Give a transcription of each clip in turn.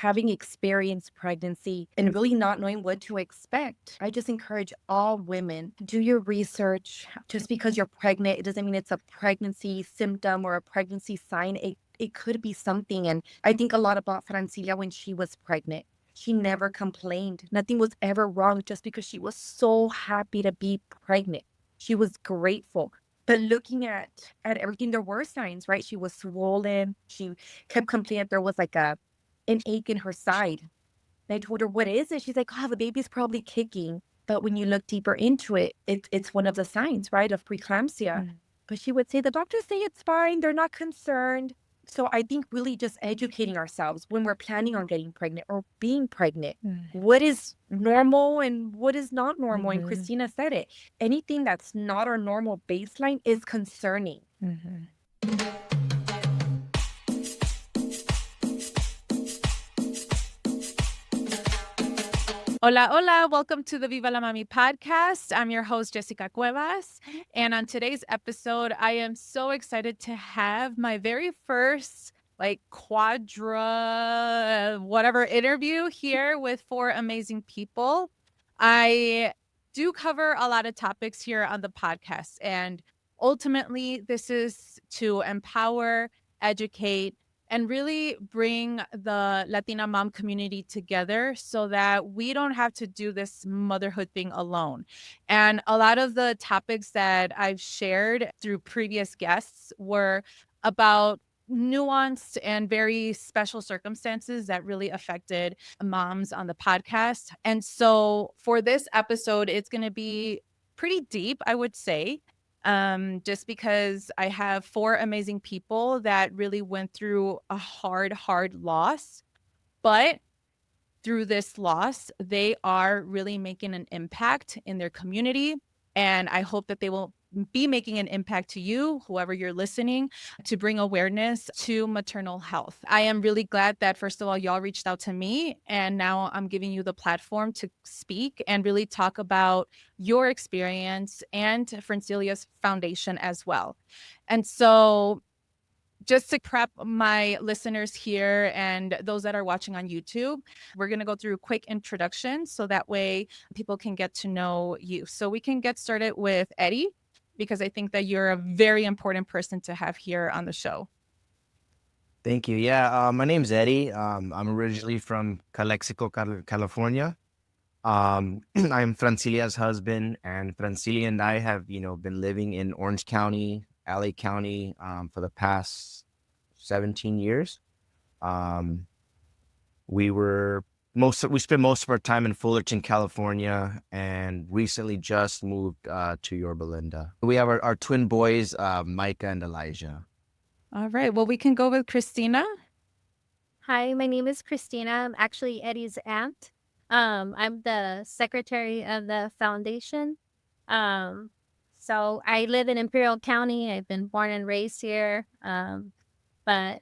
having experienced pregnancy and really not knowing what to expect. I just encourage all women, do your research. Just because you're pregnant, it doesn't mean it's a pregnancy symptom or a pregnancy sign. It could be something. And I think a lot about Francilia when she was pregnant. She never complained. Nothing was ever wrong just because she was so happy to be pregnant. She was grateful. But looking at everything, there were signs, right? She was swollen. She kept complaining that there was like an ache in her side. And I told her, what is it? She's like, oh, the baby's probably kicking. But when you look deeper into it, it's one of the signs, right, of preeclampsia. Mm. But she would say, the doctors say it's fine. They're not concerned. So I think really just educating ourselves when we're planning on getting pregnant or being pregnant. Mm. What is normal and what is not normal? And Mhm. Christina said it. Anything that's not our normal baseline is concerning. Mhm. Hola, hola. Welcome to the Viva la Mami podcast. I'm your host, Jessica Cuevas. And on today's episode, I am so excited to have my very first whatever interview here with four amazing people. I do cover a lot of topics here on the podcast. And ultimately, this is to empower, educate, and really bring the Latina mom community together so that we don't have to do this motherhood thing alone. And a lot of the topics that I've shared through previous guests were about nuanced and very special circumstances that really affected moms on the podcast. And so for this episode, it's going to be pretty deep, I would say, just because I have four amazing people that really went through a hard loss. But through this loss, they are really making an impact in their community. And I hope that they will be making an impact to you, whoever you're listening, to bring awareness to maternal health. I am really glad that, first of all, y'all reached out to me. And now I'm giving you the platform to speak and really talk about your experience and Francilia's foundation as well. And so just to prep my listeners here and those that are watching on YouTube, we're going to go through quick introductions so that way people can get to know you. So we can get started with Eddie, because I think that you're a very important person to have here on the show. Thank you. Yeah, my name's Eddie. I'm originally from Calexico, California. I'm Francilia's husband, and Francilia and I have, been living in Orange County, LA County, for the past 17 years. Um, we spent most of our time in Fullerton, California, and recently just moved to Yorba Linda. We have our twin boys, Micah and Elijah. All right. Well, we can go with Christina. Hi, my name is Christina. I'm actually Eddie's aunt. I'm the secretary of the foundation. So I live in Imperial County. I've been born and raised here. But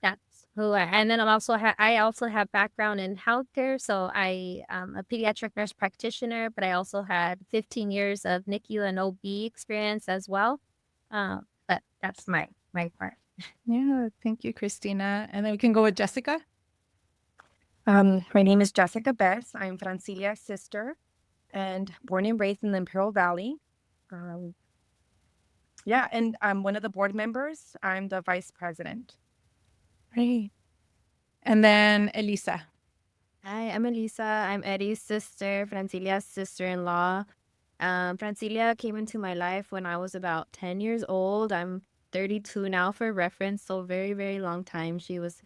that's who and then I also have background in healthcare. So I am a pediatric nurse practitioner, but I also had 15 years of NICU and OB experience as well. But that's my part. Yeah. Thank you, Christina. And then we can go with Jessica. My name is Jessica Bess. I'm Francilia's sister and born and raised in the Imperial Valley. And I'm one of the board members. I'm the vice president. Great. And then Elisa. Hi, I'm Elisa. I'm Eddie's sister, Francilia's sister-in-law. Francilia came into my life when I was about 10 years old. I'm 32 now for reference, so very, very long time. She was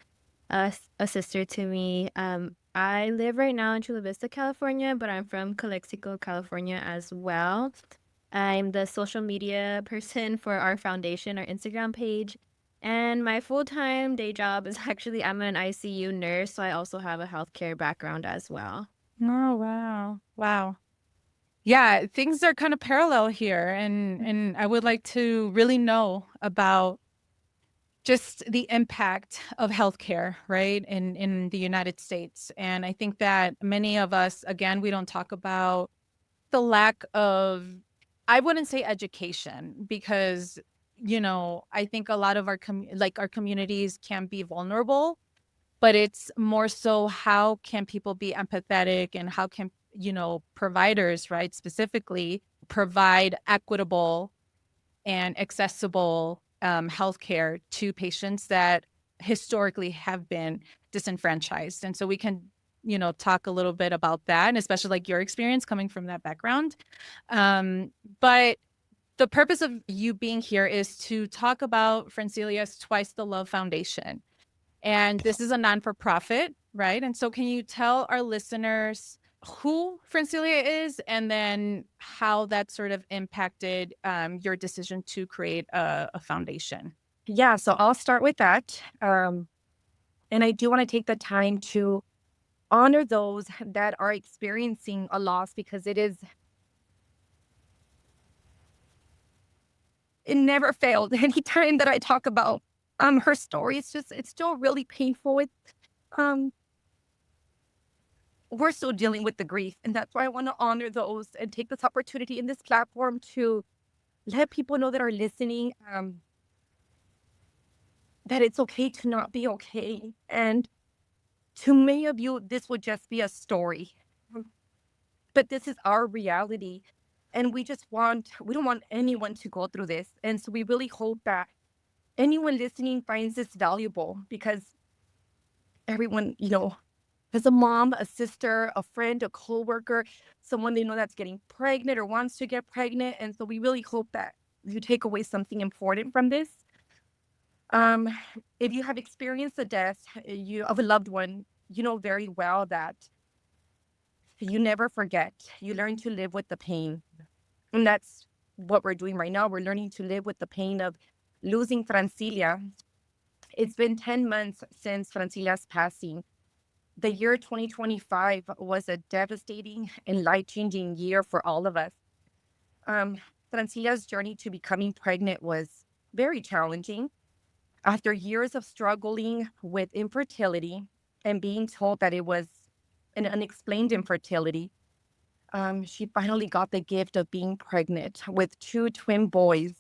a sister to me. I live right now in Chula Vista, California, but I'm from Calexico, California as well. I'm the social media person for our foundation, our Instagram page. And my full-time day job is actually I'm an ICU nurse, so I also have a healthcare background as well. Oh, wow. Wow. Yeah, things are kind of parallel here. And I would like to really know about just the impact of healthcare, right, in the United States. And I think that many of us, again, we don't talk about the lack of, I wouldn't say education, because, I think a lot of our communities can be vulnerable but it's more so how can people be empathetic, and how can, providers, right, specifically provide equitable and accessible healthcare to patients that historically have been disenfranchised. And so we can, talk a little bit about that, and especially like your experience coming from that background. But the purpose of you being here is to talk about Francilia's Twice the Love Foundation. And this is a non-for-profit, right? And so can you tell our listeners who Francilia is, and then how that sort of impacted your decision to create a foundation? Yeah, so I'll start with that. And I do want to take the time to honor those that are experiencing a loss, because it never failed. Anytime that I talk about her story, it's still really painful. Um we're still dealing with the grief, and that's why I want to honor those and take this opportunity in this platform to let people know that are listening, that it's okay to not be okay. And to many of you, this would just be a story, but this is our reality. And we don't want anyone to go through this. And so we really hope that anyone listening finds this valuable, because everyone, as a mom, a sister, a friend, a coworker, someone they know that's getting pregnant or wants to get pregnant. And so we really hope that you take away something important from this. If you have experienced the death of a loved one, you know very well that you never forget. You learn to live with the pain. And that's what we're doing right now. We're learning to live with the pain of losing Francilia. It's been 10 months since Francilia's passing. The year 2025 was a devastating and life-changing year for all of us. Francilia's journey to becoming pregnant was very challenging. After years of struggling with infertility and being told that it was an unexplained infertility, she finally got the gift of being pregnant with 2 twin boys.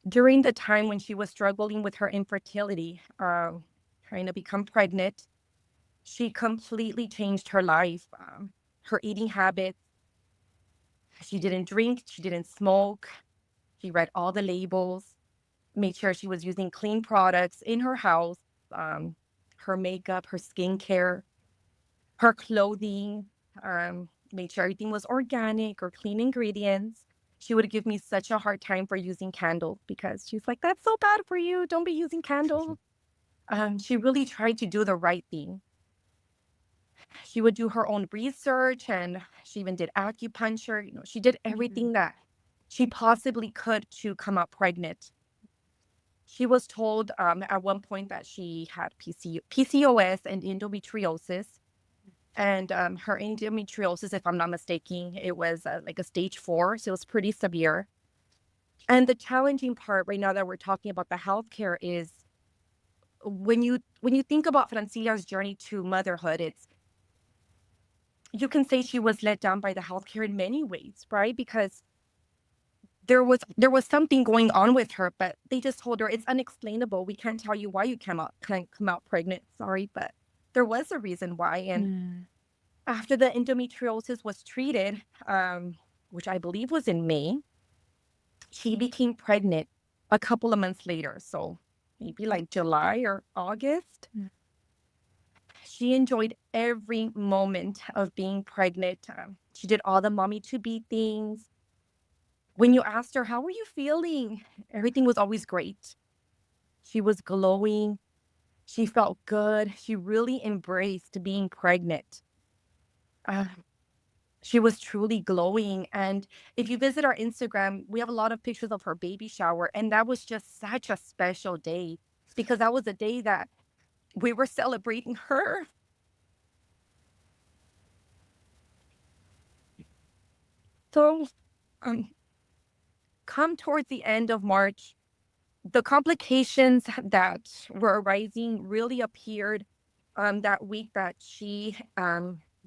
During the time when she was struggling with her infertility, trying to become pregnant, she completely changed her life, her eating habits. She didn't drink, she didn't smoke. She read all the labels, made sure she was using clean products in her house, her makeup, her skincare, her clothing, made sure everything was organic or clean ingredients. She would give me such a hard time for using candles, because she's like, that's so bad for you. Don't be using candles. She really tried to do the right thing. She would do her own research, and she even did acupuncture. She did everything that she possibly could to come out pregnant. She was told at one point that she had PCOS and endometriosis. And her endometriosis, if I'm not mistaken, it was like a stage 4, so it was pretty severe. And the challenging part right now that we're talking about the healthcare is when you think about Francilia's journey to motherhood, you can say she was let down by the healthcare in many ways, right? Because there was something going on with her, but they just told her it's unexplainable. We can't tell you why you can't come out pregnant. Sorry, but there was a reason why. And after the endometriosis was treated, which I believe was in May, she became pregnant a couple of months later. So maybe like July or August. She enjoyed every moment of being pregnant. She did all the mommy to be things. When you asked her, how were you feeling? Everything was always great. She was glowing. She felt good. She really embraced being pregnant. She was truly glowing. And if you visit our Instagram, we have a lot of pictures of her baby shower. And that was just such a special day, because that was a day that we were celebrating her. So, come towards the end of March, the complications that were arising really appeared that week that she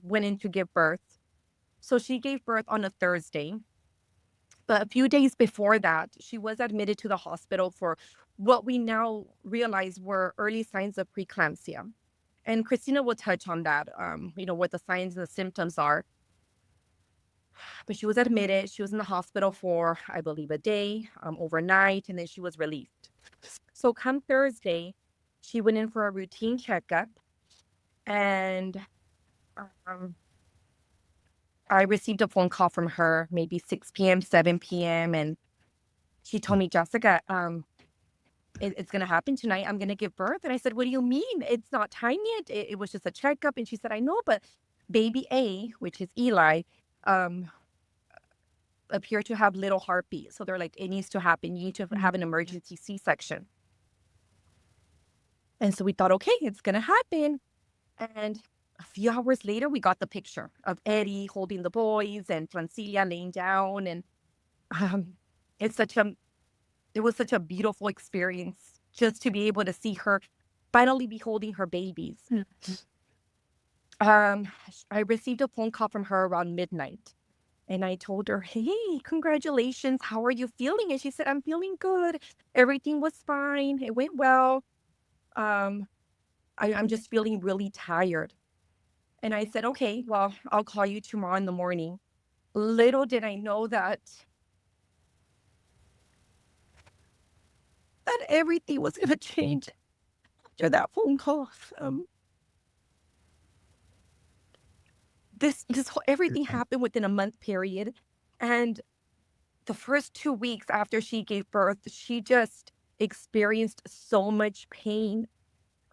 went in to give birth. So she gave birth on a Thursday. But a few days before that, she was admitted to the hospital for what we now realize were early signs of preeclampsia. And Christina will touch on that, what the signs and the symptoms are. But she was admitted. She was in the hospital for, I believe, a day, overnight, and then she was released. So come Thursday, she went in for a routine checkup, and um, I received a phone call from her, maybe 6 p.m., 7 p.m., and she told me, Jessica, it's going to happen tonight. I'm going to give birth. And I said, what do you mean? It's not time yet. It was just a checkup. And she said, I know, but baby A, which is Eli, appear to have little heartbeat. So they're like, it needs to happen. You need to have an emergency C-section. And so we thought, okay, it's going to happen. And a few hours later, we got the picture of Eddie holding the boys and Francilia laying down. And it was such a beautiful experience just to be able to see her finally be holding her babies. I received a phone call from her around midnight. And I told her, hey, congratulations. How are you feeling? And she said, I'm feeling good. Everything was fine. It went well. I'm just feeling really tired. And I said, okay, well, I'll call you tomorrow in the morning. Little did I know that everything was going to change after that phone call. Everything happened within a month period. And the first 2 weeks after she gave birth, she just experienced so much pain.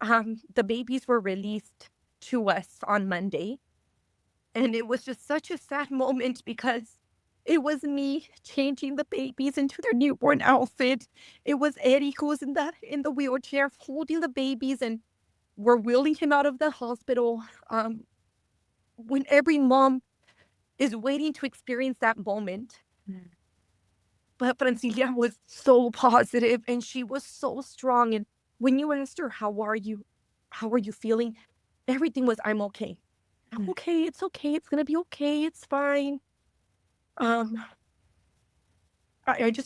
The babies were released to us on Monday. And it was just such a sad moment because it was me changing the babies into their newborn outfit. It was Eddie who was in the wheelchair holding the babies, and we're wheeling him out of the hospital. When every mom is waiting to experience that moment. But Francilia was so positive and she was so strong. And when you asked her, how are you feeling? Everything was, I'm okay. I'm okay. It's okay. It's going to be okay. It's fine.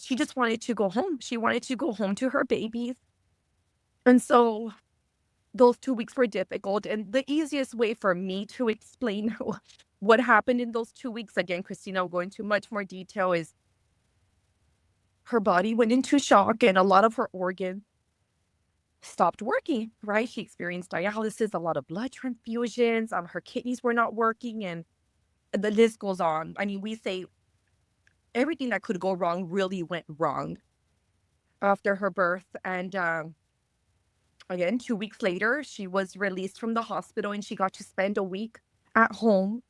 She just wanted to go home. She wanted to go home to her babies. And so those 2 weeks were difficult. And the easiest way for me to explain what happened in those 2 weeks, again, Christina will go into much more detail, is her body went into shock and a lot of her organs stopped working, right? She experienced dialysis, a lot of blood transfusions. Her kidneys were not working, and the list goes on. I mean, we say everything that could go wrong really went wrong after her birth. And again, 2 weeks later, she was released from the hospital and she got to spend a week at home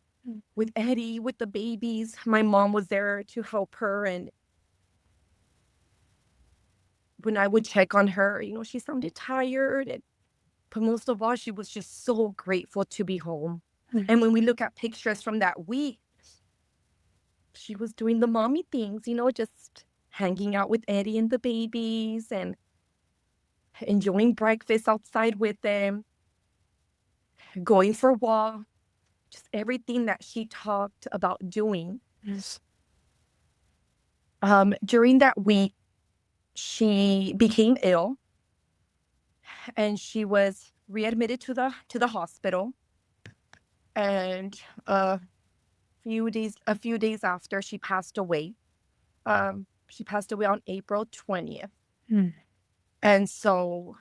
with Eddie, with the babies. My mom was there to help her. And when I would check on her, she sounded tired. But most of all, she was just so grateful to be home. And when we look at pictures from that week, she was doing the mommy things, just hanging out with Eddie and the babies and enjoying breakfast outside with them, going for walks, just everything that she talked about doing. During that week, she became ill and she was readmitted to the hospital. And a few days after, she passed away. She passed away on April 20th. And so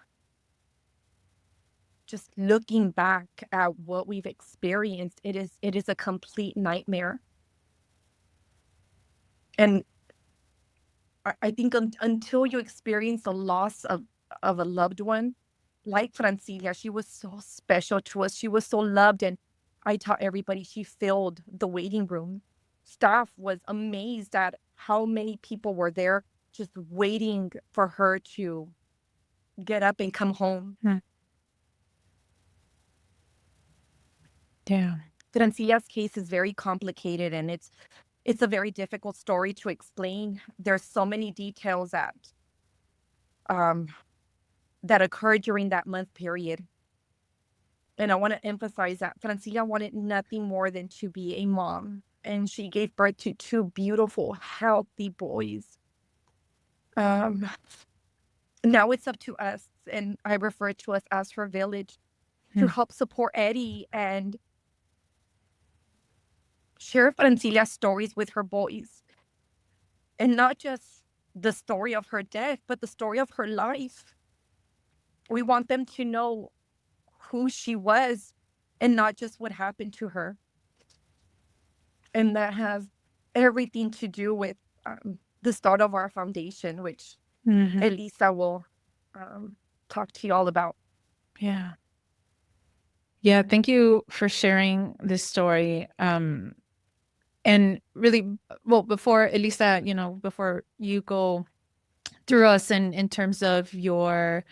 just looking back at what we've experienced, it is a complete nightmare. And I think until you experience the loss of a loved one, like Francilia, she was so special to us. She was so loved. And I taught everybody, she filled the waiting room. Staff was amazed at how many people were there just waiting for her to get up and come home. Yeah. Francilia's case is very complicated, and it's a very difficult story to explain. There's so many details that occurred during that month period. And I want to emphasize that Francilia wanted nothing more than to be a mom. And she gave birth to 2 beautiful, healthy boys. Now it's up to us, and I refer to us as her village, to help support Eddie and share Francilia's stories with her boys. And not just the story of her death, but the story of her life. We want them to know who she was and not just what happened to her. And that has everything to do with the start of our foundation, which Elisa will talk to you all about. Yeah. Yeah. Thank you for sharing this story. And really, well, before Elisa, before you go through us in terms of your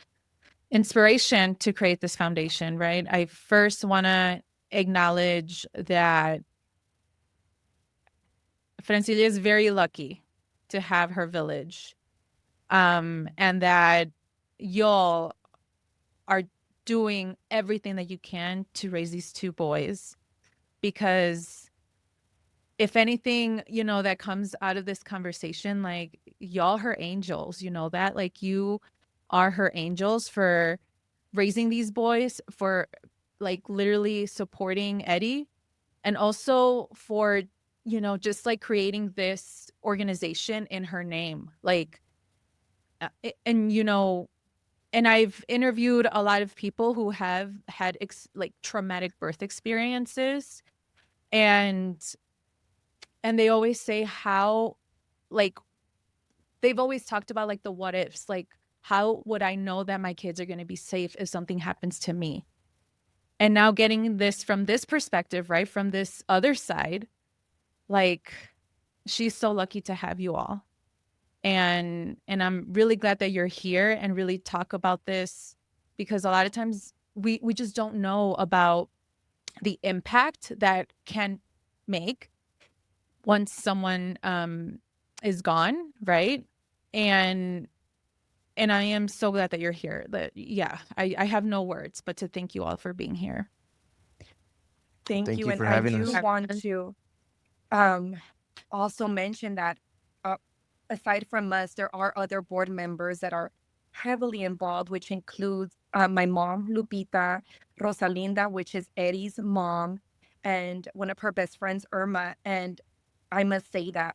inspiration to create this foundation, right? I first want to acknowledge that Francilia is very lucky to have her village, and that y'all are doing everything that you can to raise these two boys, because if anything, that comes out of this conversation, like, y'all her angels, that, like, you are her angels for raising these boys, for like literally supporting Eddie, and also for, just like creating this organization in her name. Like, and, and I've interviewed a lot of people who have had like traumatic birth experiences, and they always say how, like, they've always talked about like the what ifs, like, how would I know that my kids are going to be safe if something happens to me? And now getting this from this perspective, right, from this other side, like, she's so lucky to have you all. And I'm really glad that you're here and really talk about this, because a lot of times we just don't know about the impact that can make once someone is gone, right? And I am so glad that you're here. That, yeah, I have no words but to thank you all for being here. Thank you. you And for I having do us. want to also mention that aside from us, there are other board members that are heavily involved, which includes my mom, Lupita, Rosalinda, which is Eddie's mom, and one of her best friends, Irma. And I must say that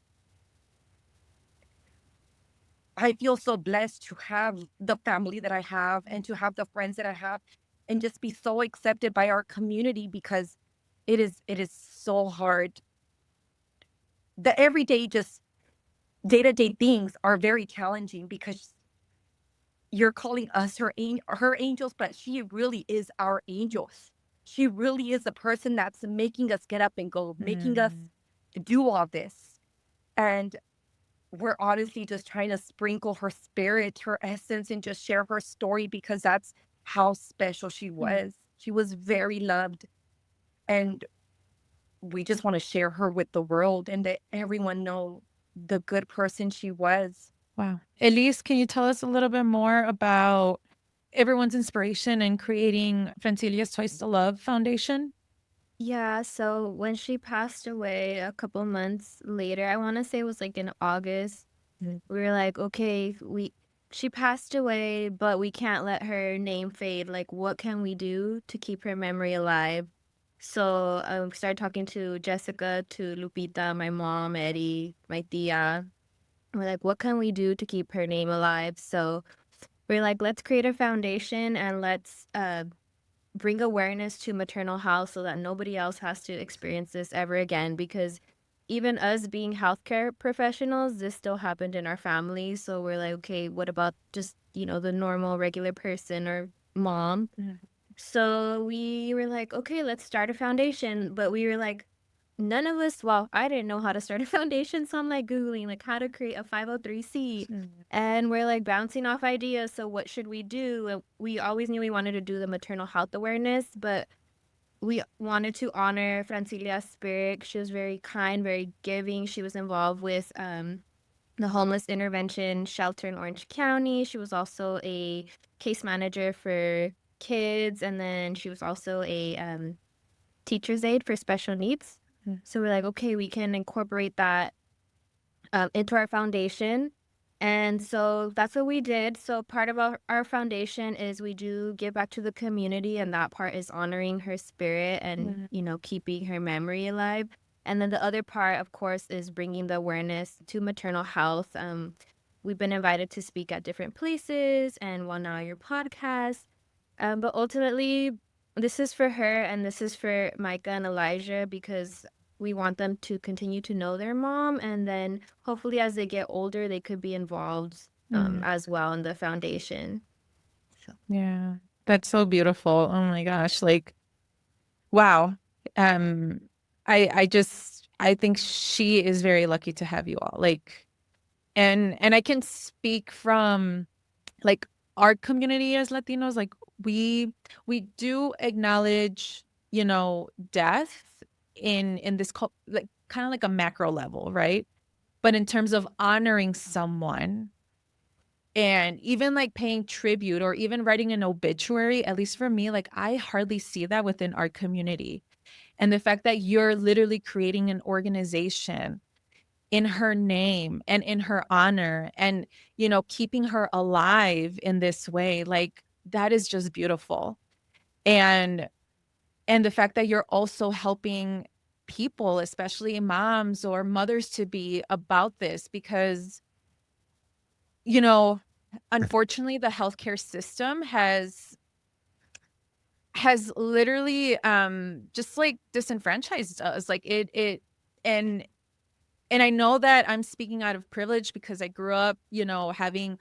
I feel so blessed to have the family that I have and to have the friends that I have and just be so accepted by our community, because it is so hard. The everyday, just day-to-day things are very challenging, because you're calling us her angels, but she really is our angels. She really is the person that's making us get up and go, making us do all this. And we're honestly just trying to sprinkle her spirit, her essence, and just share her story, because that's how special she was. She was very loved. And we just want to share her with the world and let everyone know the good person she was. Wow. Elise, can you tell us a little bit more about everyone's inspiration in creating Francilia's Toys to Love Foundation? Yeah, so when she passed away a couple months later, I want to say it was like in August, we were like, okay, she passed away, but we can't let her name fade. Like, what can we do to keep her memory alive? So we started talking to Jessica, to Lupita, my mom, Eddie, my tia. We're like, what can we do to keep her name alive? So we're like, let's create a foundation and let's bring awareness to maternal health so that nobody else has to experience this ever again, because even us being healthcare professionals, this still happened in our family. So we're like, okay, what about just, the normal regular person or mom? So we were like, okay, let's start a foundation. But we were like, none of us, well, I didn't know how to start a foundation. So I'm like Googling like how to create a 503c. And we're like bouncing off ideas. So what should we do? And we always knew we wanted to do the maternal health awareness, but we wanted to honor Francilia's spirit. She was very kind, very giving. She was involved with the homeless intervention shelter in Orange County. She was also a case manager for kids. And then she was also a teacher's aide for special needs. So we're like, okay, we can incorporate that into our foundation. And so that's what we did. So part of our foundation is we do give back to the community, and that part is honoring her spirit and, keeping her memory alive. And then the other part, of course, is bringing the awareness to maternal health. We've been invited to speak at different places and now your podcast. But ultimately, this is for her and this is for Micah and Elijah, because we want them to continue to know their mom, and then hopefully as they get older, they could be involved as well in the foundation. So. Yeah, that's so beautiful. Oh my gosh, like, wow. I think she is very lucky to have you all. Like, and I can speak from like our community as Latinos, like we do acknowledge, death in this like kind of like a macro level, right? But in terms of honoring someone and even like paying tribute or even writing an obituary, at least for me, like I hardly see that within our community. And the fact that you're literally creating an organization in her name and in her honor and, keeping her alive in this way, like that is just beautiful. And the fact that you're also helping people, especially moms or mothers, to be about this, because, unfortunately the healthcare system has literally just like disenfranchised us. Like and I know that I'm speaking out of privilege because I grew up, having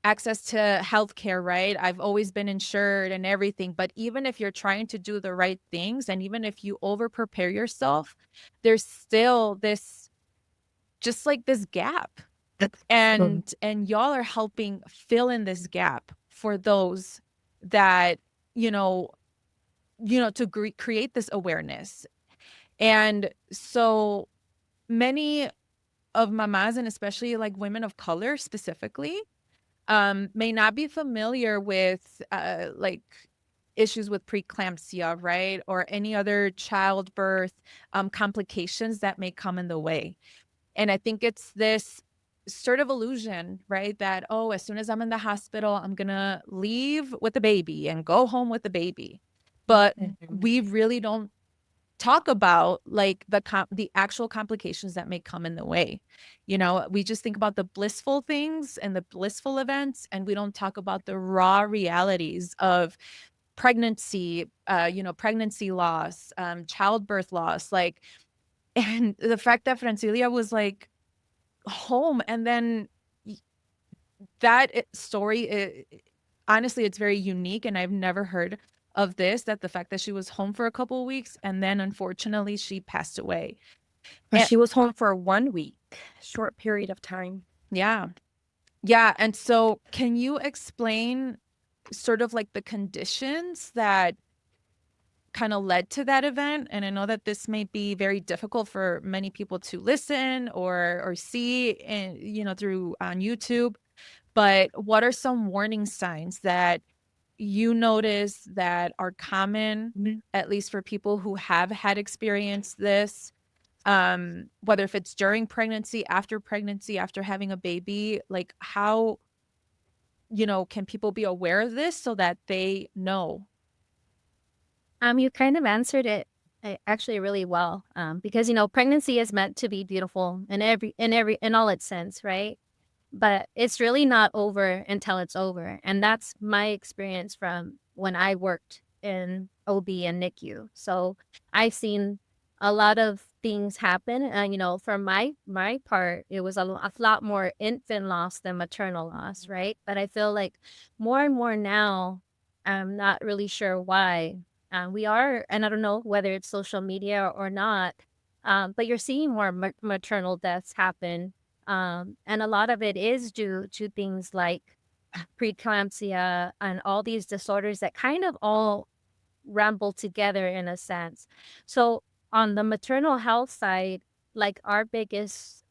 access to healthcare, right? I've always been insured and everything. But even if you're trying to do the right things, and even if you over prepare yourself, there's still this, just like this gap. And y'all are helping fill in this gap for those that, to create this awareness. And so many of mamas, and especially like women of color specifically, may not be familiar with like issues with preeclampsia, right? Or any other childbirth complications that may come in the way. And I think it's this sort of illusion, right? That, oh, as soon as I'm in the hospital, I'm going to leave with the baby and go home with the baby. But we really don't talk about like the actual complications that may come in the way. We just think about the blissful things and the blissful events, and we don't talk about the raw realities of pregnancy, pregnancy loss, childbirth loss, like, and the fact that Francilia was like home, and then that story, honestly, it's very unique, and I've never heard of this, that the fact that she was home for a couple of weeks and then unfortunately she passed away. But she was home for 1 week, short period of time. Yeah. And so can you explain sort of like the conditions that kind of led to that event? And I know that this may be very difficult for many people to listen or see through on YouTube, but what are some warning signs that you notice that are common, at least for people who have had experienced this, whether if it's during pregnancy, after having a baby, like how, can people be aware of this so that they know? You kind of answered it actually really well, because, pregnancy is meant to be beautiful in all its sense, right? But it's really not over until it's over. And that's my experience from when I worked in OB and NICU. So I've seen a lot of things happen. And, for my part, it was a lot more infant loss than maternal loss, right? But I feel like more and more now, I'm not really sure why. We are, and I don't know whether it's social media or not, but you're seeing more maternal deaths happen. And a lot of it is due to things like preeclampsia and all these disorders that kind of all ramble together in a sense. So on the maternal health side, like our biggest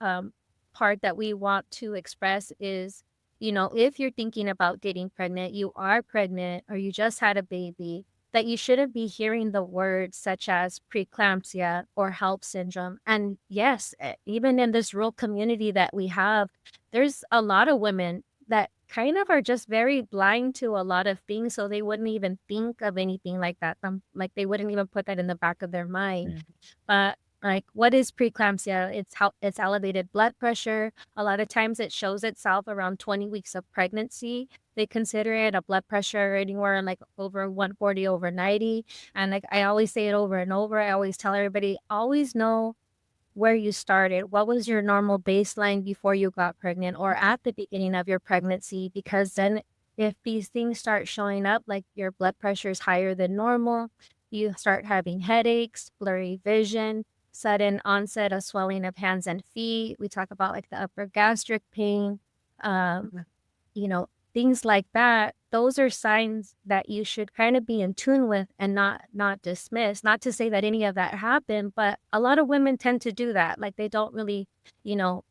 part that we want to express is, if you're thinking about getting pregnant, you are pregnant, or you just had a baby, that you shouldn't be hearing the words such as preeclampsia or HELLP syndrome. And yes, even in this rural community that we have, there's a lot of women that kind of are just very blind to a lot of things, so they wouldn't even think of anything like that. Like they wouldn't even put that in the back of their mind. But like, what is preeclampsia? It's elevated blood pressure. A lot of times it shows itself around 20 weeks of pregnancy. They consider it a blood pressure anywhere like over 140 over 90. And like I always say it over and over. I always tell everybody, always know where you started. What was your normal baseline before you got pregnant or at the beginning of your pregnancy? Because then if these things start showing up, like your blood pressure is higher than normal, you start having headaches, blurry vision, sudden onset of swelling of hands and feet. We talk about like the upper gastric pain, you know, things like that. Those are signs that you should kind of be in tune with and not dismiss. Not to say that any of that happened, but a lot of women tend to do that. Like they don't really, you know,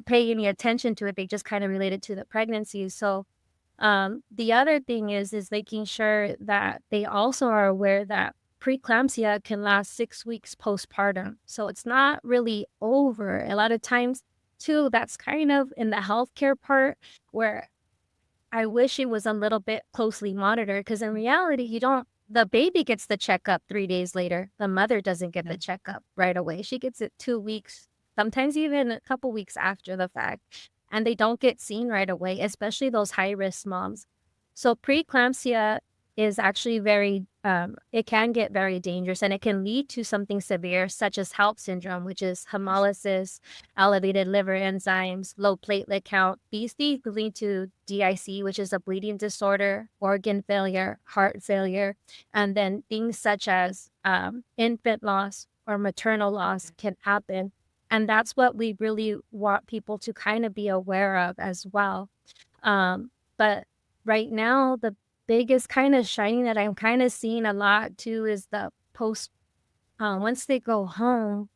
pay any attention to it. They just kind of relate it to the pregnancy. So the other thing is making sure that they also are aware that preeclampsia can last 6 weeks postpartum. So it's not really over. A lot of times too, that's kind of in the healthcare part where I wish it was a little bit closely monitored, because in reality, the baby gets the checkup 3 days later. The mother doesn't get the checkup right away. She gets it 2 weeks, sometimes even a couple weeks after the fact. And they don't get seen right away, especially those high-risk moms. So preeclampsia is actually it can get very dangerous, and it can lead to something severe such as HELLP syndrome, which is hemolysis, elevated liver enzymes, low platelet count. These things lead to DIC, which is a bleeding disorder, organ failure, heart failure, and then things such as infant loss or maternal loss can happen. And that's what we really want people to kind of be aware of as well. But right now, the biggest kind of shining that I'm kind of seeing a lot too is the once they go home,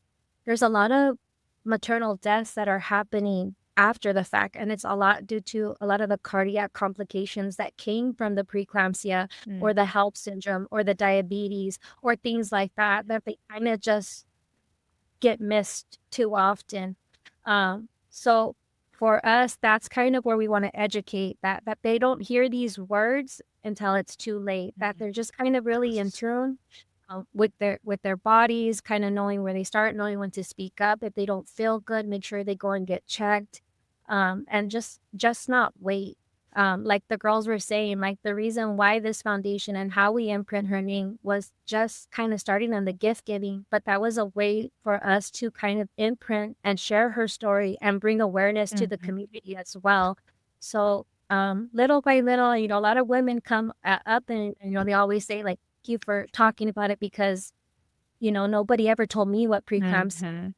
there's a lot of maternal deaths that are happening after the fact. And it's a lot due to a lot of the cardiac complications that came from the preeclampsia or the HELLP syndrome or the diabetes or things like that they kind of just get missed too often. So for us, that's kind of where we want to educate that they don't hear these words until it's too late, that they're just kind of really in tune with their bodies, kind of knowing where they start, knowing when to speak up. If they don't feel good, make sure they go and get checked, and just not wait. Like the girls were saying, like the reason why this foundation and how we imprint her name was just kind of starting on the gift giving, but that was a way for us to kind of imprint and share her story and bring awareness to the community as well. So little by little, you know, a lot of women come up and, you know, they always say like, thank you for talking about it, because, you know, nobody ever told me what preeclampsia.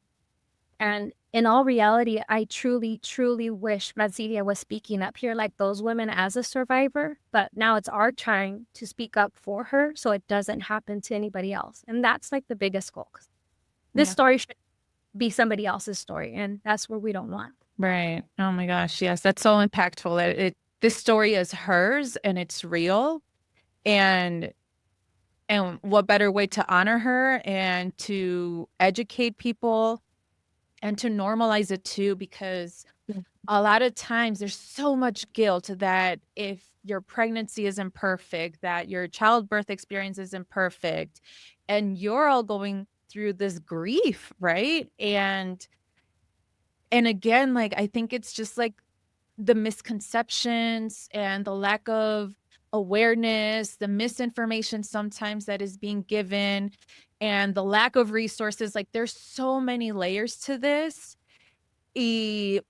And in all reality, I truly, truly wish Francilia was speaking up here like those women as a survivor. But now it's our time to speak up for her so it doesn't happen to anybody else. And that's like the biggest goal. This story should be somebody else's story, and that's where we don't want. Right. Oh my gosh. Yes, that's so impactful. This story is hers and it's real. And what better way to honor her and to educate people and to normalize it too, because a lot of times there's so much guilt that if your pregnancy isn't perfect, that your childbirth experience isn't perfect, and you're all going through this grief, right? And again, like, I think it's just like the misconceptions and the lack of awareness, the misinformation sometimes that is being given, and the lack of resources. Like, there's so many layers to this. And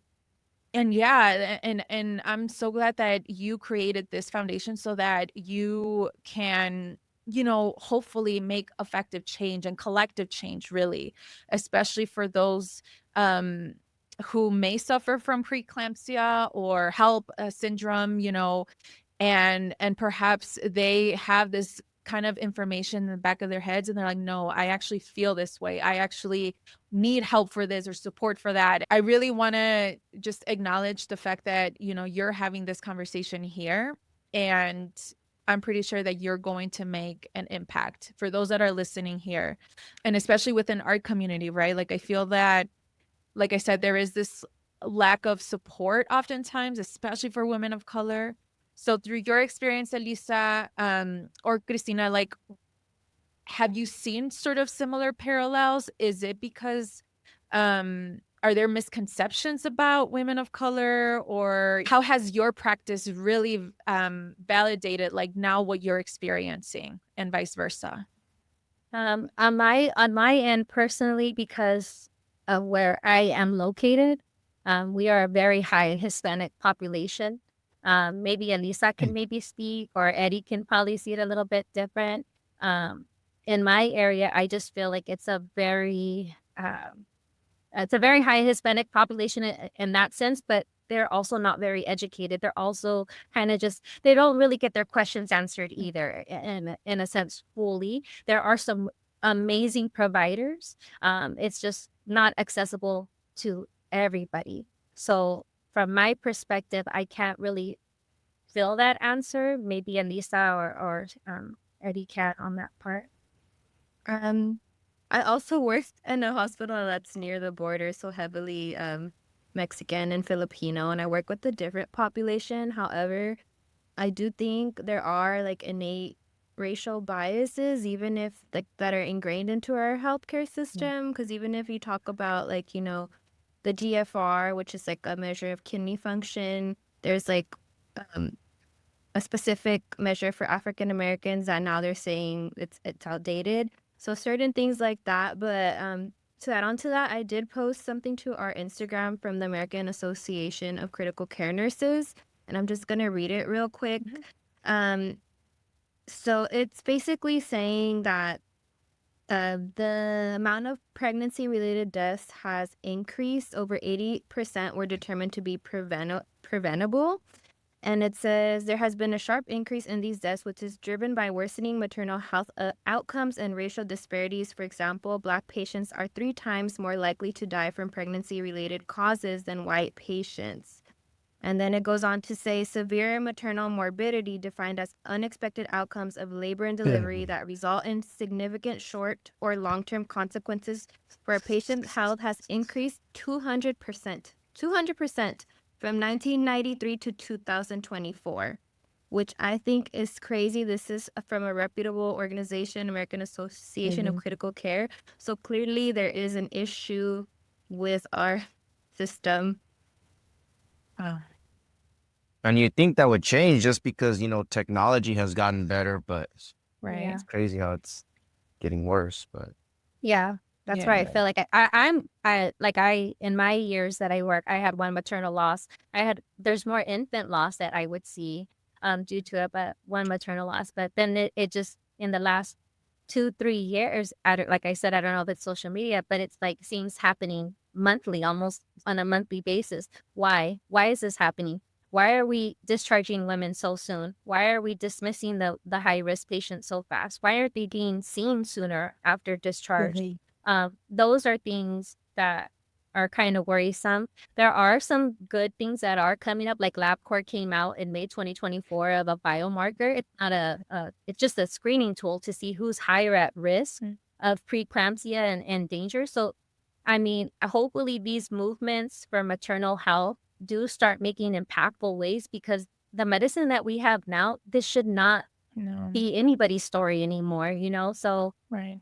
yeah, and I'm so glad that you created this foundation so that you can, you know, hopefully make effective change and collective change, really, especially for those who may suffer from preeclampsia or HELLP syndrome, you know, and perhaps they have this kind of information in the back of their heads and they're like, no, I actually feel this way. I actually need help for this or support for that. I really want to just acknowledge the fact that, you know, you're having this conversation here, and I'm pretty sure that you're going to make an impact for those that are listening here. And especially within our community, right? Like I feel that, like I said, there is this lack of support oftentimes, especially for women of color. So through your experience, Elisa, or Christina, like, have you seen sort of similar parallels? Is it because are there misconceptions about women of color, or how has your practice really validated like now what you're experiencing and vice versa? On my end personally, because of where I am located, we are a very high Hispanic population. Maybe Elisa can maybe speak, or Eddie can probably see it a little bit different. In my area, I just feel like it's a very high Hispanic population in that sense, but they're also not very educated. They're also kind of just, they don't really get their questions answered either in a sense fully. There are some amazing providers. It's just not accessible to everybody. So from my perspective, I can't really feel that answer. Maybe Anissa or Eddie can on that part. I also worked in a hospital that's near the border, so heavily Mexican and Filipino, and I work with a different population. However, I do think there are like innate racial biases, even if like that are ingrained into our healthcare system. Because even if you talk about like, you know, the GFR, which is like a measure of kidney function, there's like a specific measure for African Americans that now they're saying it's outdated. So certain things like that. But to add on to that, I did post something to our Instagram from the American Association of Critical Care Nurses, and I'm just gonna read it real quick. So it's basically saying that the amount of pregnancy-related deaths has increased. Over 80% were determined to be preventable. And it says there has been a sharp increase in these deaths, which is driven by worsening maternal health outcomes and racial disparities. For example, Black patients are 3 times more likely to die from pregnancy-related causes than white patients. And then it goes on to say severe maternal morbidity, defined as unexpected outcomes of labor and delivery that result in significant short or long-term consequences for a patient's health, has increased 200%. 200% from 1993 to 2024, which I think is crazy. This is from a reputable organization, American Association of Critical Care. So clearly there is an issue with our system. Wow. And you think that would change just because, you know, technology has gotten better, but Right. Yeah. it's crazy how it's getting worse. But Yeah, that's Yeah. why I feel like I in my years that I work, I had one maternal loss. There's more infant loss that I would see due to it, but one maternal loss. But then it just in the last 2-3 years, like I said, I don't know if it's social media, but it's like seems happening monthly, almost on a monthly basis. Why? Why is this happening? Why are we discharging women so soon? Why are we dismissing the high-risk patients so fast? Why aren't they being seen sooner after discharge? Those are things that are kind of worrisome. There are some good things that are coming up, like LabCorp came out in May 2024 of a biomarker. It's not it's just a screening tool to see who's higher at risk of preeclampsia and danger. So, I mean, hopefully these movements for maternal health do start making impactful ways, because the medicine that we have now, this should not No. be anybody's story anymore, you know? So Right.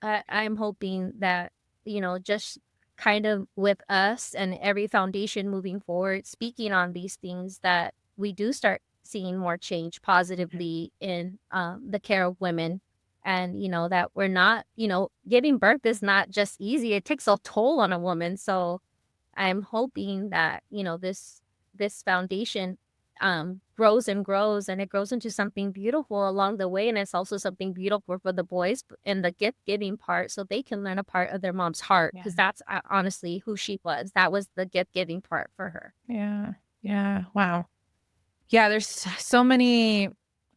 I'm hoping that, you know, just kind of with us and every foundation moving forward, speaking on these things, that we do start seeing more change positively in the care of women. And, you know, that we're not, you know, giving birth is not just easy. It takes a toll on a woman. So I'm hoping that, you know, this foundation grows and grows, and it grows into something beautiful along the way. And it's also something beautiful for the boys in the gift giving part, so they can learn a part of their mom's heart, because that's honestly who she was. That was the gift giving part for her. Yeah. Yeah. Wow. Yeah. There's so many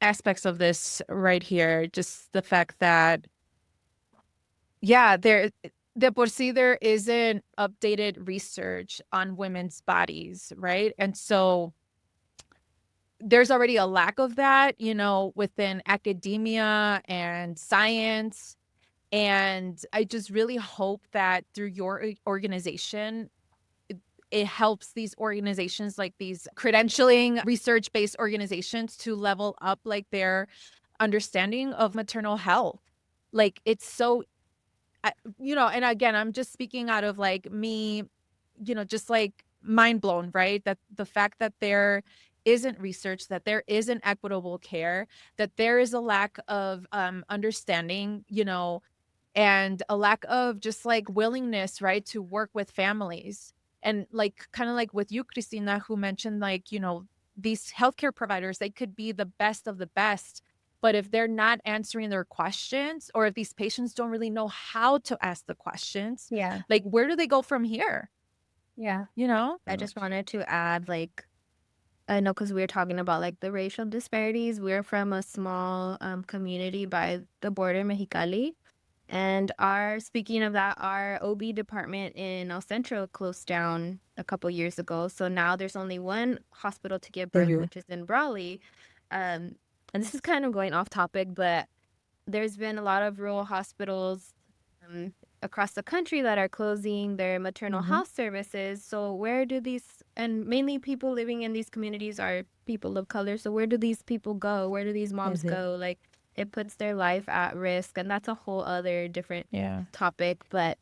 aspects of this right here. Just the fact that, yeah, de por sí there isn't updated research on women's bodies, right? And so there's already a lack of that, within academia and science. And I just really hope that through your organization, it helps these organizations, like these credentialing research-based organizations, to level up like their understanding of maternal health. Like, it's so, and again, I'm just speaking out of like me, just like mind blown, right? That the fact that there isn't research, that there isn't equitable care, that there is a lack of understanding, and a lack of just like willingness, right, to work with families. And like, kind of like with you, Christina, who mentioned like, these healthcare providers, they could be the best of the best, but if they're not answering their questions, or if these patients don't really know how to ask the questions, Yeah. like, where do they go from here? Yeah. I just wanted to add, like, I know because we were talking about like the racial disparities. We're from a small community by the border, Mexicali. And speaking of that, our OB department in El Centro closed down a couple years ago. So now there's only one hospital to give birth, which is in Brawley. And this is kind of going off topic, but there's been a lot of rural hospitals across the country that are closing their maternal health services. So where do and mainly people living in these communities are people of color. So where do these people go? Where do these moms go? Like, it puts their life at risk, and that's a whole other different topic. But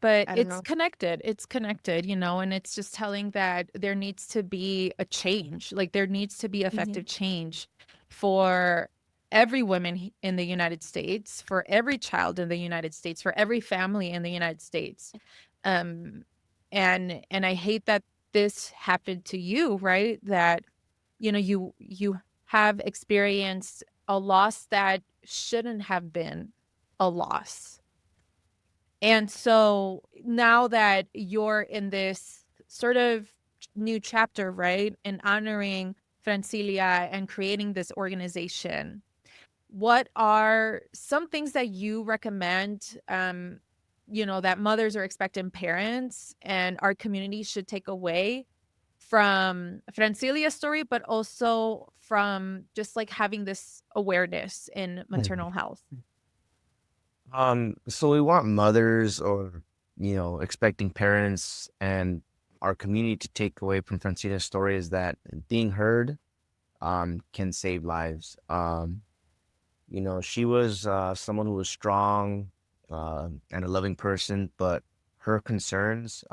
it's connected. It's connected, and it's just telling that there needs to be a change. Like, there needs to be effective change for every woman in the United States, for every child in the United States, for every family in the United States. And I hate that this happened to you, right? That, you have experienced a loss that shouldn't have been a loss. And so now that you're in this sort of new chapter, right, and honoring Francilia and creating this organization, what are some things that you recommend, that mothers or expectant parents and our community should take away from Francilia's story, but also from just like having this awareness in maternal health? So we want mothers or, expecting parents and our community to take away from Francina's story is that being heard, can save lives. She was someone who was strong, and a loving person, but her concerns,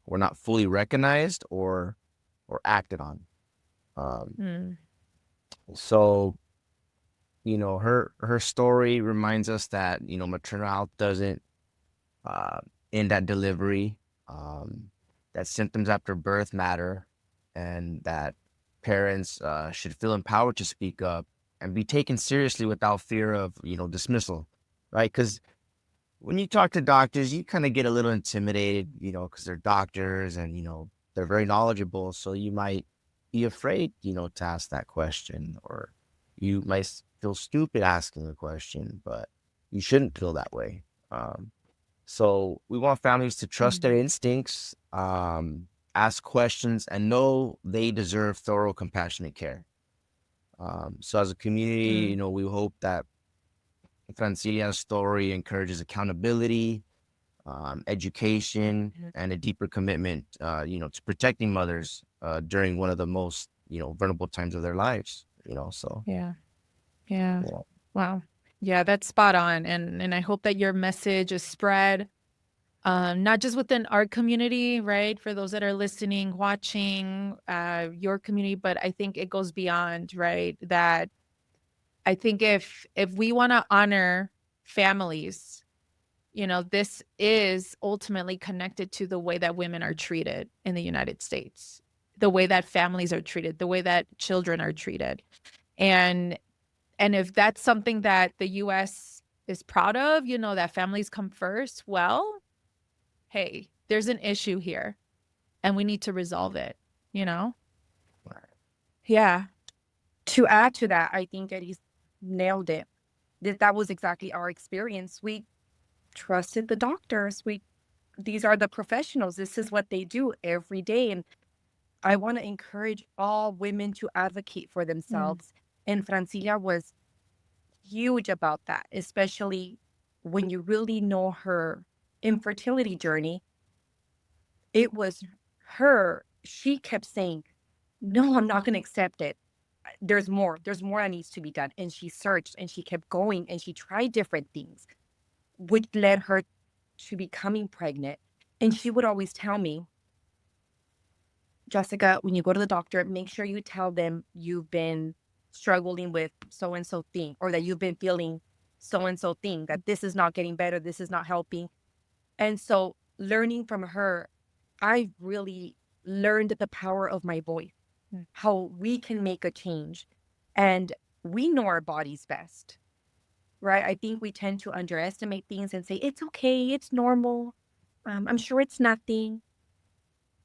were not fully recognized or acted on. Um, so her story reminds us that maternal health doesn't end at delivery, that symptoms after birth matter, and that parents should feel empowered to speak up and be taken seriously without fear of dismissal, right? Because when you talk to doctors, you kind of get a little intimidated, because they're doctors and they're very knowledgeable, so you might be afraid to ask that question, or you might feel stupid asking a question, but you shouldn't feel that way. So we want families to trust their instincts, ask questions, and know they deserve thorough, compassionate care. So as a community, we hope that Francilia's story encourages accountability, education, and a deeper commitment, to protecting mothers during one of the most, vulnerable times of their lives. So Yeah. yeah. Wow. Yeah, that's spot on. And I hope that your message is spread, not just within our community, right? For those that are listening, watching, your community, but I think it goes beyond, right? That I think if we want to honor families, this is ultimately connected to the way that women are treated in the United States, the way that families are treated, the way that children are treated. And if that's something that the US is proud of, that families come first, well, hey, there's an issue here and we need to resolve it, Yeah. To add to that, I think Eddie's nailed it. That was exactly our experience. We trusted the doctors. These are the professionals. This is what they do every day. And I want to encourage all women to advocate for themselves. And Francilia was huge about that, especially when you really know her infertility journey. It was her. She kept saying, no, I'm not going to accept it. There's more that needs to be done. And she searched and she kept going and she tried different things, which led her to becoming pregnant. And she would always tell me, Jessica, when you go to the doctor, make sure you tell them you've been struggling with so and so thing, or that you've been feeling so and so thing, that this is not getting better, this is not helping. And so, learning from her, I really learned the power of my voice, how we can make a change. And we know our bodies best, right? I think we tend to underestimate things and say, it's okay, it's normal. I'm sure it's nothing.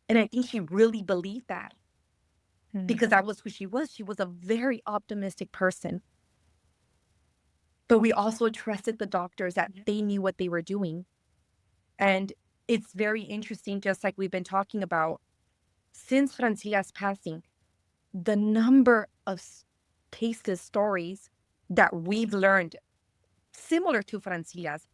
And I think she really believed that because that was who she was. She was a very optimistic person. But we also trusted the doctors that they knew what they were doing. And it's very interesting, just like we've been talking about, since Francia's passing, the number of cases, stories that we've learned similar to Francia's,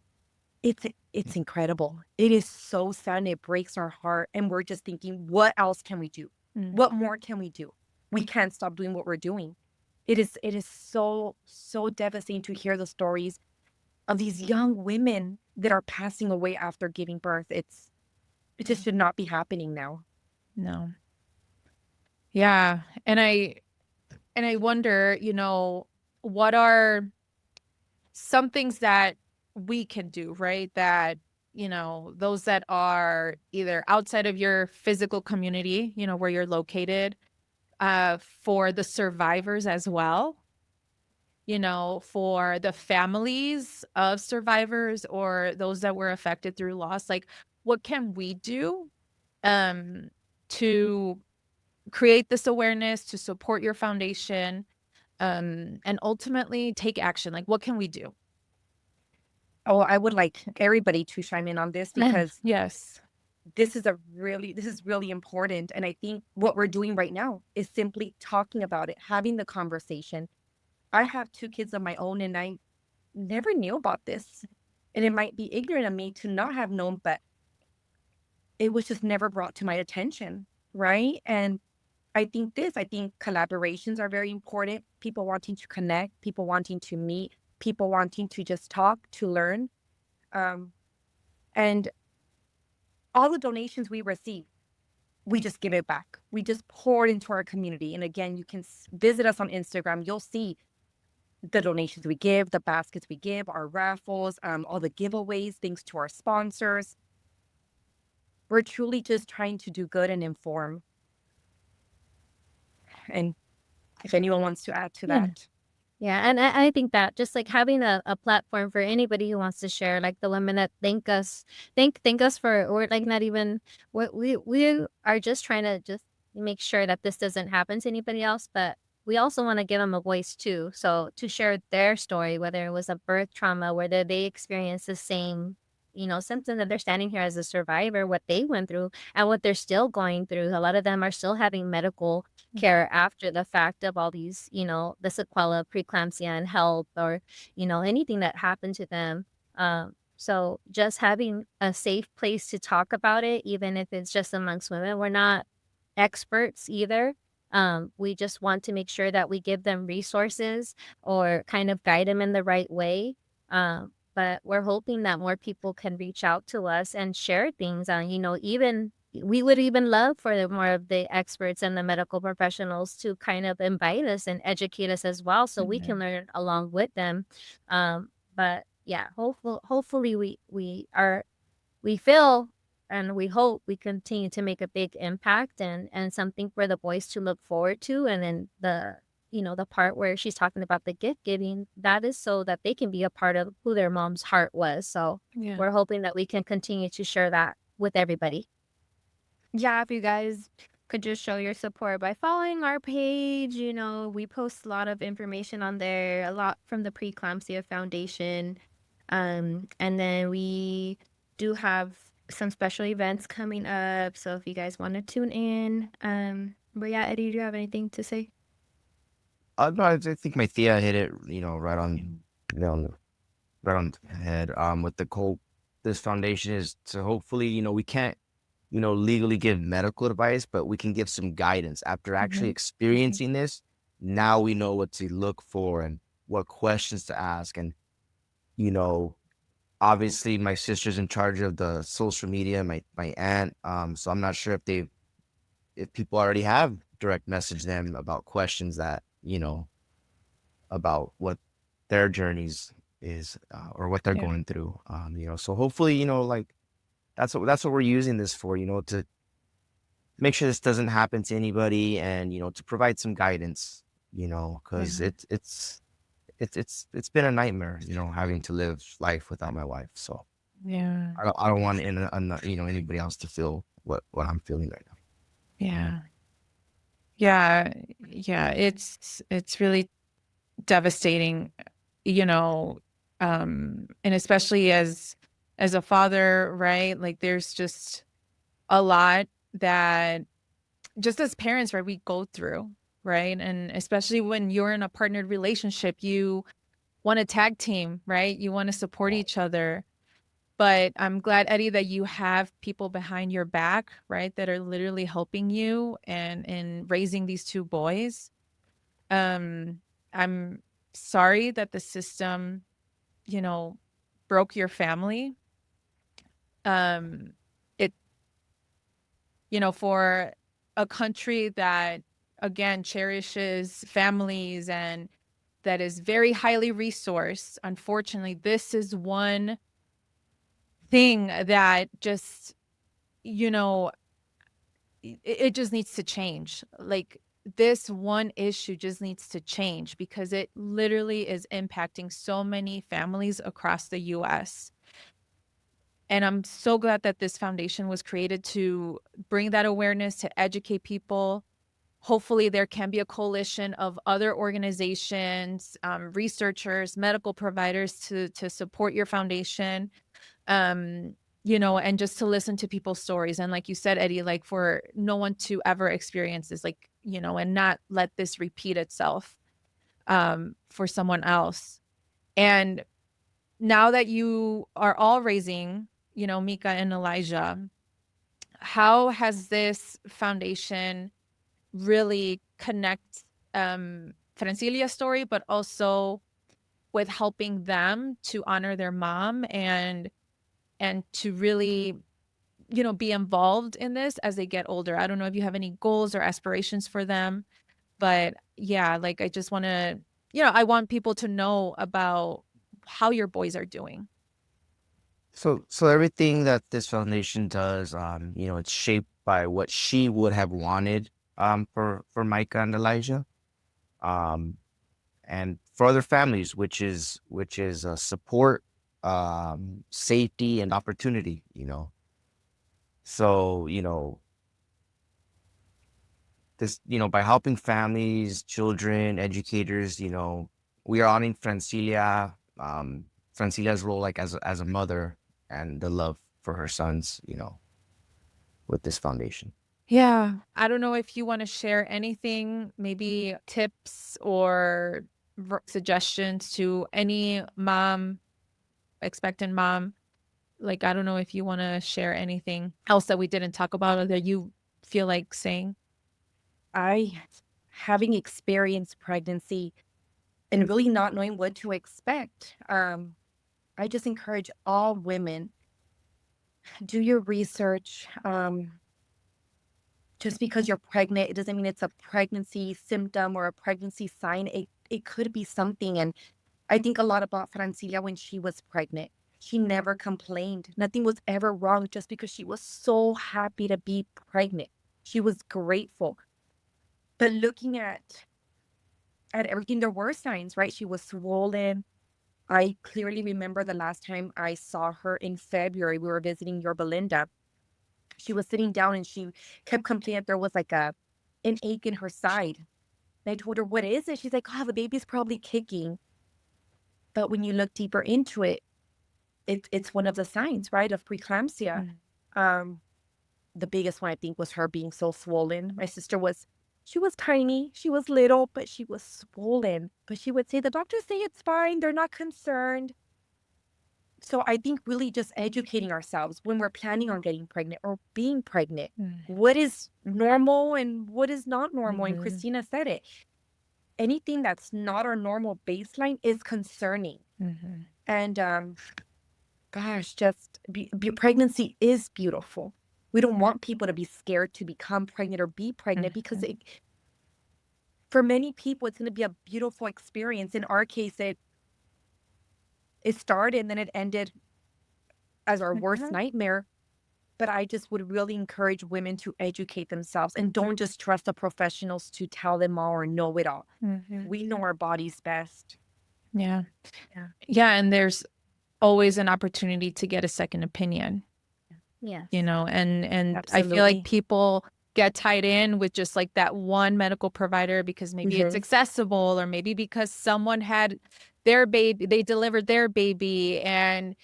it's incredible. It is so sad and it breaks our heart. And we're just thinking, what else can we do? What more can we do? We can't stop doing what we're doing. It is so devastating to hear the stories of these young women that are passing away after giving birth. It just should not be happening now. No. Yeah. And I wonder, what are some things that we can do, right? That, those that are either outside of your physical community, where you're located, for the survivors as well, for the families of survivors or those that were affected through loss. Like, what can we do to create this awareness, to support your foundation, and ultimately take action? Like, what can we do? Oh, I would like everybody to chime in on this because Yes. this is really important. And I think what we're doing right now is simply talking about it, having the conversation. I have 2 kids of my own and I never knew about this. And it might be ignorant of me to not have known, but it was just never brought to my attention, right? And I think collaborations are very important. People wanting to connect, people wanting to meet, people wanting to just talk, to learn. And all the donations we receive, we just give it back. We just pour it into our community. And again, you can visit us on Instagram. You'll see the donations we give, the baskets we give, our raffles, all the giveaways, thanks to our sponsors. We're truly just trying to do good and inform. And if anyone wants to add to that. Yeah, and I think that just like having a platform for anybody who wants to share, like the women that thank us for, or like not even what we are just trying to just make sure that this doesn't happen to anybody else, but we also want to give them a voice too. So to share their story, whether it was a birth trauma, whether they experienced the same, symptom that they're standing here as a survivor, what they went through and what they're still going through. A lot of them are still having medical care after the fact of all these, the sequela, preeclampsia and HELLP, or, anything that happened to them. So just having a safe place to talk about it, even if it's just amongst women, we're not experts either. We just want to make sure that we give them resources or kind of guide them in the right way. But we're hoping that more people can reach out to us and share things on, even we would even love for more of the experts and the medical professionals to kind of invite us and educate us as well, so we can learn along with them. But yeah, hopefully we feel and we hope we continue to make a big impact and something for the boys to look forward to. And then the part where she's talking about the gift giving, that is so that they can be a part of who their mom's heart was. So we're hoping that we can continue to share that with everybody. Yeah, if you guys could just show your support by following our page, we post a lot of information on there, a lot from the Preeclampsia Foundation. And then we do have some special events coming up. So if you guys want to tune in. But yeah, Eddie, do you have anything to say? No, I think my Thea hit it, right on, right on the head. With the whole, this foundation is to hopefully, we can't, legally give medical advice, but we can give some guidance after actually experiencing this. Now we know what to look for and what questions to ask. And, you know, obviously my sister's in charge of the social media, my aunt. So I'm not sure if people already have direct messaged them about questions that, about what their journeys is, or what they're Yeah. going through. So hopefully, like that's what we're using this for, to make sure this doesn't happen to anybody, and to provide some guidance, because Yeah. it's been a nightmare, having to live life without my wife. So Yeah. I don't want anybody else to feel what I'm feeling right now. Yeah. Yeah. Yeah. It's really devastating, and especially as a father, right? Like there's just a lot that just as parents, right, we go through, right? And especially when you're in a partnered relationship, you want to tag team, right? You want to support each other. But I'm glad, Eddie, that you have people behind your back, right, that are literally helping you and in raising these two boys. I'm sorry that the system, you know, broke your family. It, for a country that again cherishes families and that is very highly resourced, unfortunately, this is one thing that just, you know, it just needs to change. Like this one issue just needs to change because it literally is impacting so many families across the US. And I'm so glad that this foundation was created to bring that awareness, to educate people. Hopefully, there can be a coalition of other organizations, researchers, medical providers to support your foundation. And just to listen to people's stories. And like you said, Eddie, like for no one to ever experience this, like, and not let this repeat itself for someone else. And now that you are all raising, Mika and Elijah, how has this foundation really connect Francilia's story, but also with helping them to honor their mom and to really, be involved in this as they get older? I don't know if you have any goals or aspirations for them, but yeah, like I just want to, I want people to know about how your boys are doing. So everything that this foundation does, it's shaped by what she would have wanted, for Micah and Elijah, um, and for other families, which is support, safety, and opportunity. So this, by helping families, children, educators, we are honoring Francilia's role, like as a mother, and the love for her sons, with this foundation. Yeah. I don't know if you want to share anything, maybe tips or suggestions to any mom, expectant mom. Like, I don't know if you want to share anything else that we didn't talk about or that you feel like saying. Having experienced pregnancy and really not knowing what to expect, I just encourage all women, do your research. Just because you're pregnant, it doesn't mean it's a pregnancy symptom or a pregnancy sign. It could be something. And I think a lot about Francilia when she was pregnant. She never complained. Nothing was ever wrong just because she was so happy to be pregnant. She was grateful. But looking at everything, there were signs, right? She was swollen. I clearly remember the last time I saw her in February. We were visiting your Belinda. She was sitting down and she kept complaining that there was like an ache in her side. And I told her, "What is it?" She's like, "Oh, the baby's probably kicking." But when you look deeper into it, it's one of the signs, right, of preeclampsia. Mm. The biggest one I think was her being so swollen. My sister she was tiny, she was little, but she was swollen. But she would say, the doctors say it's fine, they're not concerned. So I think really just educating ourselves when we're planning on getting pregnant or being pregnant. What is normal and what is not normal? And Christina said it. Anything that's not our normal baseline is concerning. And gosh, just pregnancy is beautiful. We don't want people to be scared to become pregnant or be pregnant because for many people, it's going to be a beautiful experience. In our case, it started and then it ended as our worst nightmare. But I just would really encourage women to educate themselves and don't just trust the professionals to tell them all or know it all. We know our bodies best. Yeah. And there's always an opportunity to get a second opinion. Yes. You know, and I feel Absolutely. like people get tied in with just like that one medical provider because maybe it's accessible, or maybe because someone had their baby, they delivered their baby, and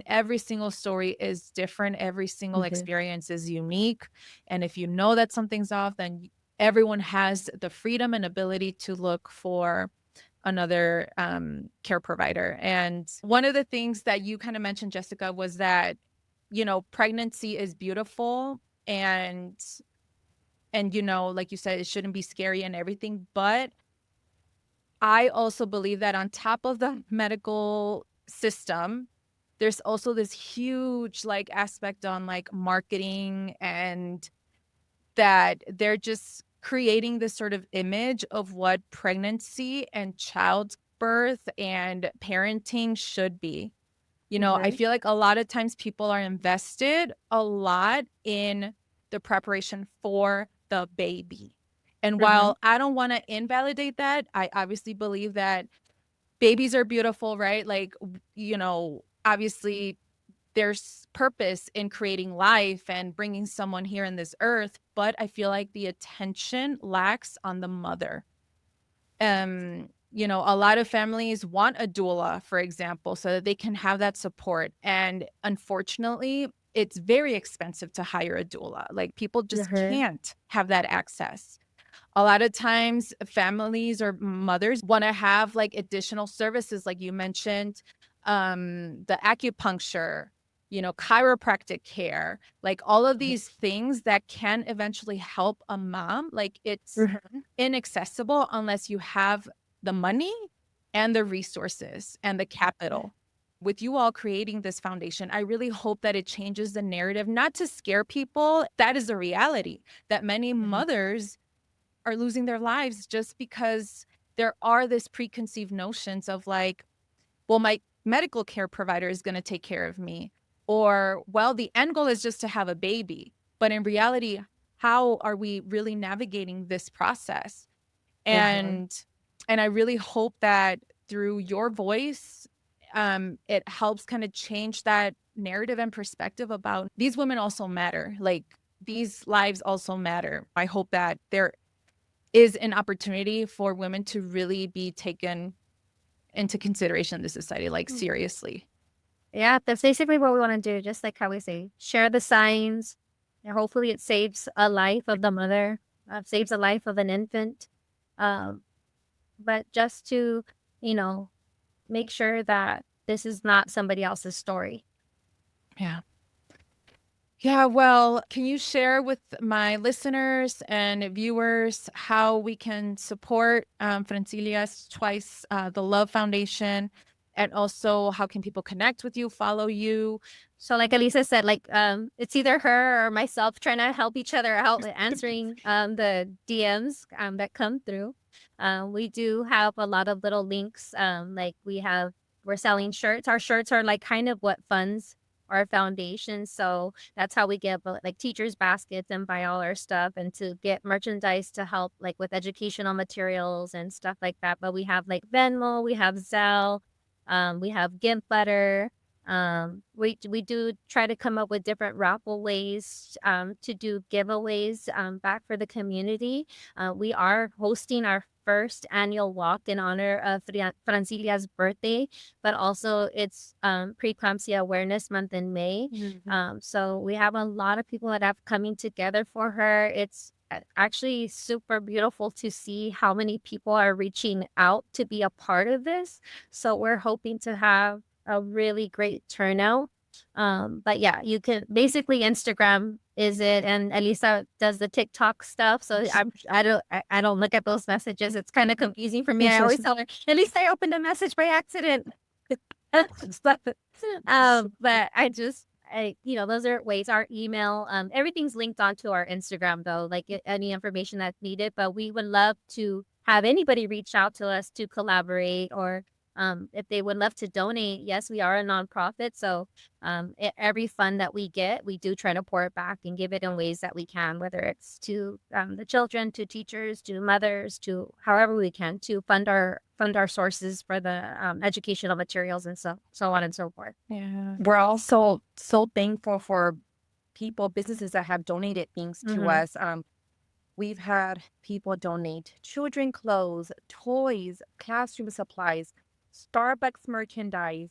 every single story is different. Every single experience is unique. And if you know that something's off, then everyone has the freedom and ability to look for another care provider. And one of the things that you kind of mentioned, Jessica, was that, you know, pregnancy is beautiful and you know, like you said, it shouldn't be scary and everything. But I also believe that on top of the medical system, there's also this huge like aspect on like marketing, and that they're just creating this sort of image of what pregnancy and childbirth and parenting should be. You know, I feel like a lot of times people are invested a lot in the preparation for the baby. And while I don't want to invalidate that, I obviously believe that babies are beautiful, right? Like, you know, obviously there's purpose in creating life and bringing someone here in this earth, but I feel like the attention lacks on the mother. You know, a lot of families want a doula, for example, so that they can have that support. And unfortunately, it's very expensive to hire a doula. Like, people just can't have that access. A lot of times families or mothers want to have like additional services, like you mentioned, the acupuncture, you know, chiropractic care, like all of these things that can eventually help a mom. Like, it's inaccessible unless you have the money and the resources and the capital. With you all creating this foundation, I really hope that it changes the narrative, not to scare people. That is a reality, that many mothers are losing their lives just because there are this preconceived notions of like, well, my medical care provider is going to take care of me, or, well, the end goal is just to have a baby. But in reality, how are we really navigating this process? And I really hope that through your voice, it helps kind of change that narrative and perspective about these women also matter. Like, these lives also matter. I hope that there is an opportunity for women to really be taken into consideration in the society, like, seriously. Yeah, that's basically what we want to do. Just like how we say, share the signs, and hopefully it saves a life of the mother, saves a life of an infant. But just to, you know, make sure that this is not somebody else's story. Yeah. Yeah, well, can you share with my listeners and viewers how we can support Francilia's Twice the Love Foundation, and also how can people connect with you, follow you? So like Elisa said, like it's either her or myself trying to help each other out with answering the DMs that come through. We do have a lot of little links. Like we're selling shirts. Our shirts are like kind of what funds our foundation. So that's how we get like teachers' baskets and buy all our stuff, and to get merchandise to help like with educational materials and stuff like that. But we have like Venmo, we have Zelle, we have Gimp Butter. We do try to come up with different raffle ways to do giveaways back for the community. We are hosting our first annual walk in honor of Francilia's birthday, but also it's Preeclampsia Awareness Month in May. So we have a lot of people that have coming together for her. It's actually super beautiful to see how many people are reaching out to be a part of this. So we're hoping to have a really great turnout. But yeah, you can basically Instagram is it, and Elisa does the TikTok stuff. So I don't look at those messages. It's kind of confusing for me. I always tell her, Elisa, I opened a message by accident. But I just those are ways. Our email, everything's linked onto our Instagram though, like any information that's needed. But we would love to have anybody reach out to us to collaborate, or if they would love to donate. Yes, we are a nonprofit, so every fund that we get, we do try to pour it back and give it in ways that we can, whether it's to the children, to teachers, to mothers, to however we can to fund our sources for the educational materials and so on and so forth. Yeah. We're also so thankful for businesses that have donated things to us. We've had people donate children clothes, toys, classroom supplies, Starbucks merchandise.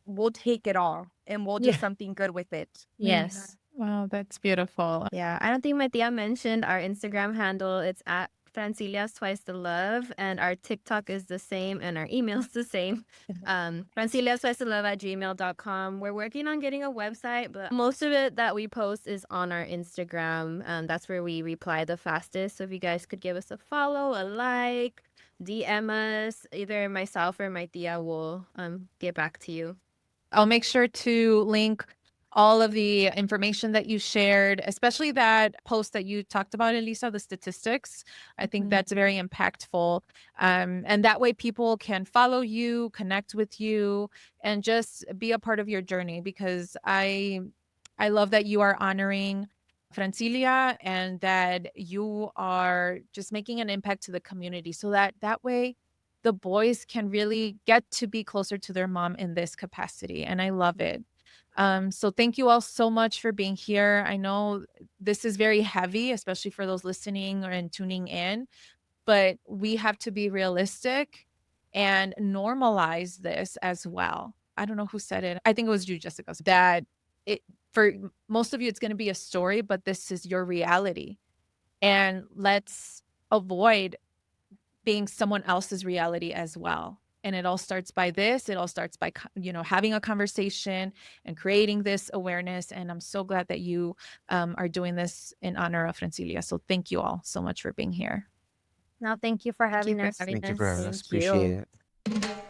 We'll take it all and we'll do something good with it. Yes. Wow, that's beautiful. Yeah, I don't think my tia mentioned our Instagram handle. It's at Francilia's Twice the Love, and our TikTok is the same, and our email's the same. Francilia's Twice the Love at gmail.com. We're working on getting a website, but most of it that we post is on our Instagram. That's where we reply the fastest. So if you guys could give us a follow, a like, DM us, either myself or my tia will get back to you. I'll make sure to link all of the information that you shared, especially that post that you talked about, Elisa, the statistics. I think that's very impactful. And that way people can follow you, connect with you, and just be a part of your journey, because I love that you are honoring Francilia and that you are just making an impact to the community, so that way the boys can really get to be closer to their mom in this capacity. And I love it. So thank you all so much for being here. I know this is very heavy, especially for those listening and tuning in, but we have to be realistic and normalize this as well. I don't know who said it. I think it was you, Jessica, that for most of you, it's going to be a story, but this is your reality. And let's avoid being someone else's reality as well. And it all starts by this. It all starts by, having a conversation and creating this awareness. And I'm so glad that you are doing this in honor of Francilia. So thank you all so much for being here. No, thank you for having us. Thank you for having us. Thank you. Appreciate it.